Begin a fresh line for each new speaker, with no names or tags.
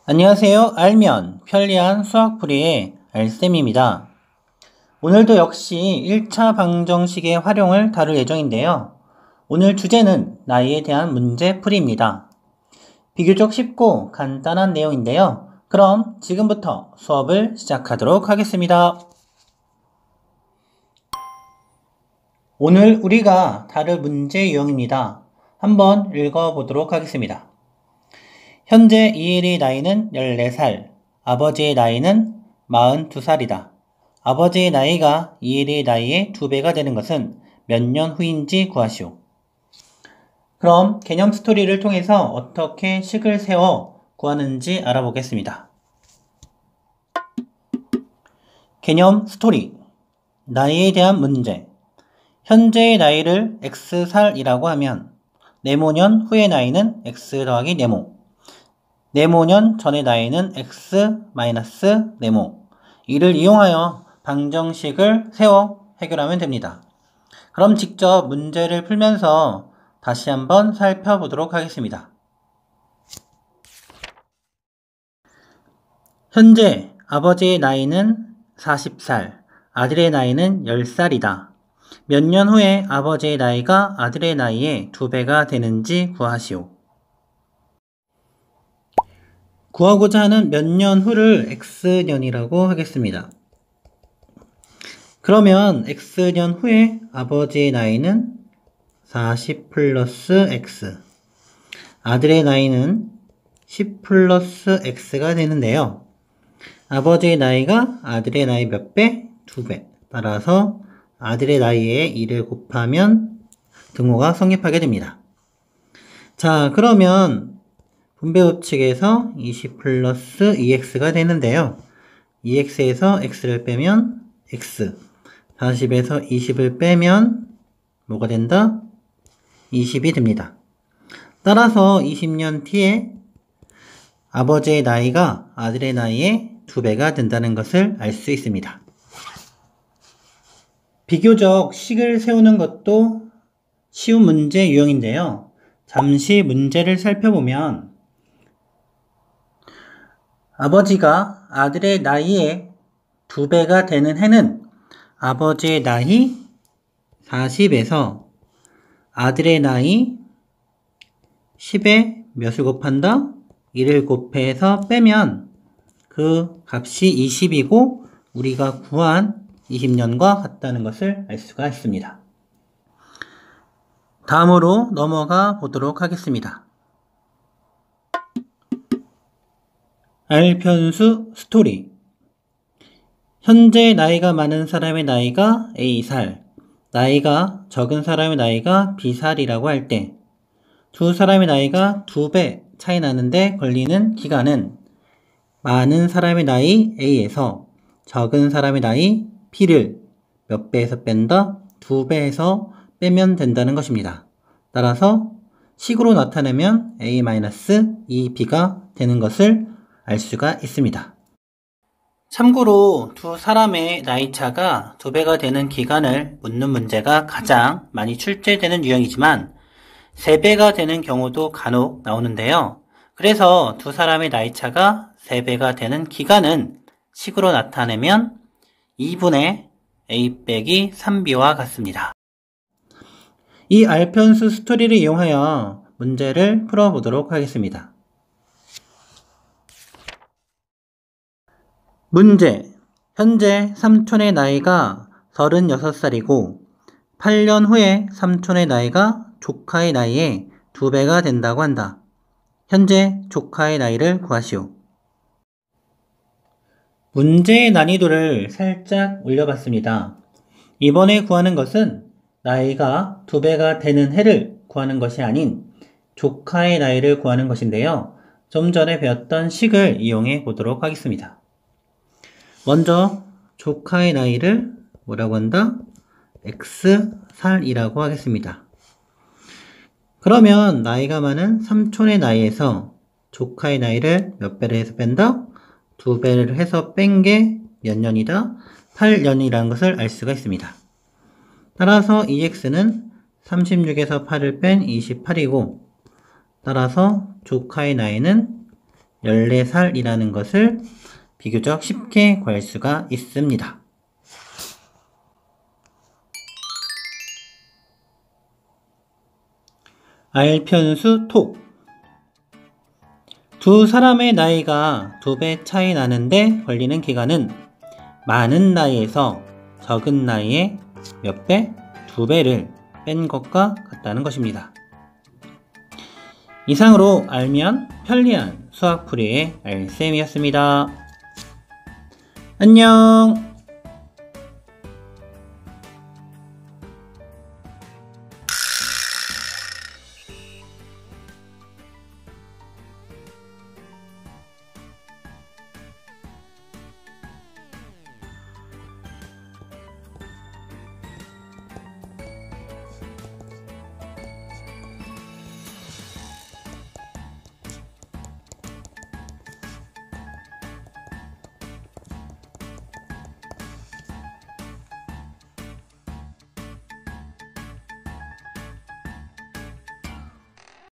안녕하세요. 알면 편리한 수학풀이의 알쌤입니다. 오늘도 역시 1차 방정식의 활용을 다룰 예정인데요. 오늘 주제는 나이에 대한 문제풀이입니다. 비교적 쉽고 간단한 내용인데요. 그럼 지금부터 수업을 시작하도록 하겠습니다. 오늘 우리가 다룰 문제 유형입니다. 한번 읽어보도록 하겠습니다. 현재 이엘의 나이는 14살, 아버지의 나이는 42살이다. 아버지의 나이가 이엘의 나이의 2배가 되는 것은 몇 년 후인지 구하시오. 그럼 개념 스토리를 통해서 어떻게 식을 세워 구하는지 알아보겠습니다. 개념 스토리. 나이에 대한 문제. 현재의 나이를 X살이라고 하면 네모년 후의 나이는 X 더하기 네모. 네모년 전의 나이는 X 마이너스 네모. 이를 이용하여 방정식을 세워 해결하면 됩니다. 그럼 직접 문제를 풀면서 다시 한번 살펴보도록 하겠습니다. 현재 아버지의 나이는 40살, 아들의 나이는 10살이다. 몇 년 후에 아버지의 나이가 아들의 나이의 2배가 되는지 구하시오. 구하고자 하는 몇 년 후를 X년이라고 하겠습니다. 그러면 X년 후에 아버지의 나이는 40 플러스 X, 아들의 나이는 10 플러스 X가 되는데요. 아버지의 나이가 아들의 나이 몇 배? 2배. 따라서 아들의 나이에 2를 곱하면 등호가 성립하게 됩니다. 자, 그러면 분배법칙에서 20 플러스 2x가 되는데요. 2x에서 x를 빼면 x, 40에서 20을 빼면 뭐가 된다? 20이 됩니다. 따라서 20년 뒤에 아버지의 나이가 아들의 나이의 2배가 된다는 것을 알 수 있습니다. 비교적 식을 세우는 것도 쉬운 문제 유형인데요. 잠시 문제를 살펴보면 아버지가 아들의 나이의 2배가 되는 해는 아버지의 나이 40에서 아들의 나이 10에 몇을 곱한다? 1을 곱해서 빼면 그 값이 20이고 우리가 구한 20년과 같다는 것을 알 수가 있습니다. 다음으로 넘어가 보도록 하겠습니다. R편수 스토리. 현재 나이가 많은 사람의 나이가 A살, 나이가 적은 사람의 나이가 B살이라고 할 때 두 사람의 나이가 2배 차이 나는데 걸리는 기간은 많은 사람의 나이 A에서 적은 사람의 나이 B를 몇 배에서 뺀다? 2배에서 빼면 된다는 것입니다. 따라서 식으로 나타내면 A-2B가 되는 것을 알 수가 있습니다. 참고로 두 사람의 나이 차가 2배가 되는 기간을 묻는 문제가 가장 많이 출제되는 유형이지만 3배가 되는 경우도 간혹 나오는데요. 그래서 두 사람의 나이 차가 3배가 되는 기간은 식으로 나타내면 2분의 A 빼기 3B와 같습니다. 이 R편수 스토리를 이용하여 문제를 풀어보도록 하겠습니다. 문제. 현재 삼촌의 나이가 36살이고 8년 후에 삼촌의 나이가 조카의 나이의 2배가 된다고 한다. 현재 조카의 나이를 구하시오. 문제의 난이도를 살짝 올려봤습니다. 이번에 구하는 것은 나이가 2배가 되는 해를 구하는 것이 아닌 조카의 나이를 구하는 것인데요. 좀 전에 배웠던 식을 이용해 보도록 하겠습니다. 먼저 조카의 나이를 뭐라고 한다? X살이라고 하겠습니다. 그러면 나이가 많은 삼촌의 나이에서 조카의 나이를 몇 배를 해서 뺀다? 2배를 해서 뺀 게 몇 년이다? 8년이라는 것을 알 수가 있습니다. 따라서 EX는 36에서 8을 뺀 28이고 따라서 조카의 나이는 14살이라는 것을 비교적 쉽게 구할 수가 있습니다. 알편수 톡. 두 사람의 나이가 2배 차이 나는데 걸리는 기간은 많은 나이에서 적은 나이에 몇 배? 2배를 뺀 것과 같다는 것입니다. 이상으로 알면 편리한 수학풀이의 알쌤이었습니다. 안녕!